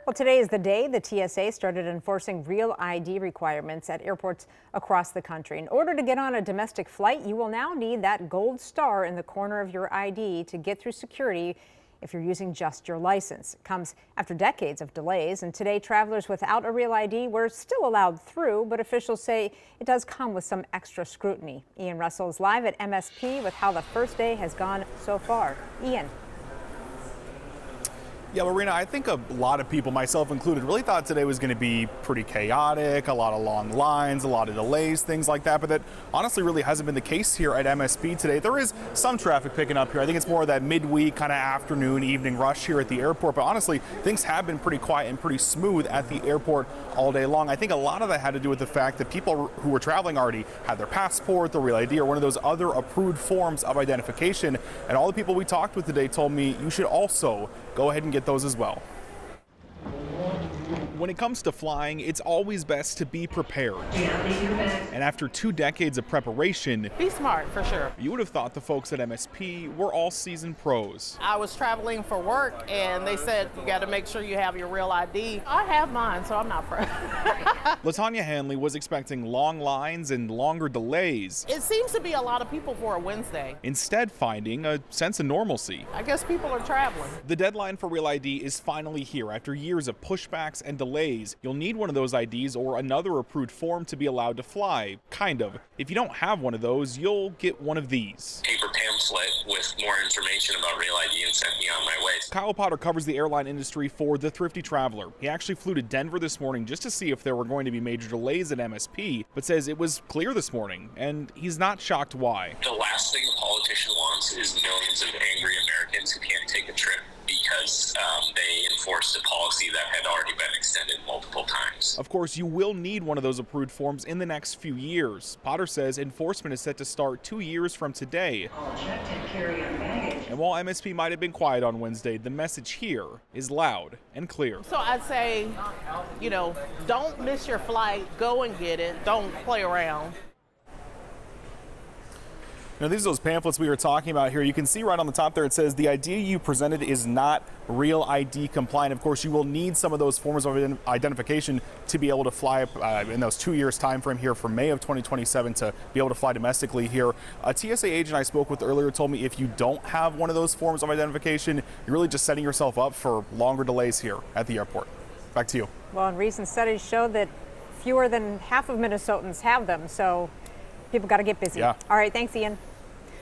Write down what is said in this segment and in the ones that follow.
Well, today is the day the TSA started enforcing real ID requirements at airports across the country. In order to get on a domestic flight, you will now need that gold star in the corner of your ID to get through security if you're using just your license. It comes after decades of delays, and today travelers without a real ID were still allowed through, but officials say it does come with some extra scrutiny. Ian Russell is live at MSP with how the first day has gone so far. Ian. Yeah, Lorena, I think a lot of people, myself included, really thought today was going to be pretty chaotic, a lot of long lines, a lot of delays, things like that. But that honestly really hasn't been the case here at MSP today. There is some traffic picking up here. I think it's more of that midweek kind of afternoon, evening rush here at the airport. But honestly, things have been pretty quiet and pretty smooth at the airport all day long. I think a lot of that had to do with the fact that people who were traveling already had their passport, their real ID, or one of those other approved forms of identification. And all the people we talked with today told me you should also go ahead and get those as well. When it comes to flying, it's always best to be prepared. And after 2 decades of preparation, be smart for sure. You would have thought the folks at MSP were all seasoned pros. I was traveling for work and they said you got to make sure you have your real ID. I have mine, so I'm not pro. LaTanya Hanley was expecting long lines and longer delays. It seems to be a lot of people for a Wednesday. Instead, finding a sense of normalcy. I guess people are traveling. The deadline for Real ID is finally here. After years of pushbacks and delays, you'll need one of those IDs or another approved form to be allowed to fly. Kind of. If you don't have one of those, you'll get one of these. Paper pamphlet with more information about Real ID and sent me on my way. Kyle Potter covers the airline industry for The Thrifty Traveler. He actually flew to Denver this morning just to see if there were going to be major delays at MSP, but says it was clear this morning, and he's not shocked why. The last thing a politician wants is millions of angry Americans who can't take a trip because they enforced a policy that had already been extended multiple times. Of course, you will need one of those approved forms in the next few years. Potter says enforcement is set to start 2 years from today. And while MSP might have been quiet on Wednesday, the message here is loud and clear. So I'd say, don't miss your flight. Go and get it. Don't play around. Now, these are those pamphlets we were talking about here. You can see right on the top there, it says the idea you presented is not Real ID compliant. Of course, you will need some of those forms of identification to be able to fly in those 2 years time frame here from May of 2027 to be able to fly domestically here. A TSA agent I spoke with earlier told me if you don't have one of those forms of identification, you're really just setting yourself up for longer delays here at the airport. Back to you. Well, and recent studies show that fewer than half of Minnesotans have them, so people got to get busy. Yeah. All right, thanks, Ian.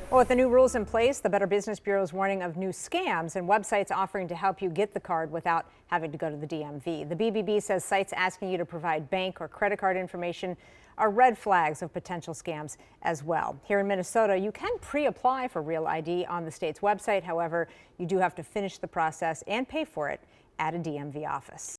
Well, with the new rules in place, the Better Business Bureau is warning of new scams and websites offering to help you get the card without having to go to the DMV. The BBB says sites asking you to provide bank or credit card information are red flags of potential scams as well. Here in Minnesota, you can pre-apply for Real ID on the state's website. However, you do have to finish the process and pay for it at a DMV office.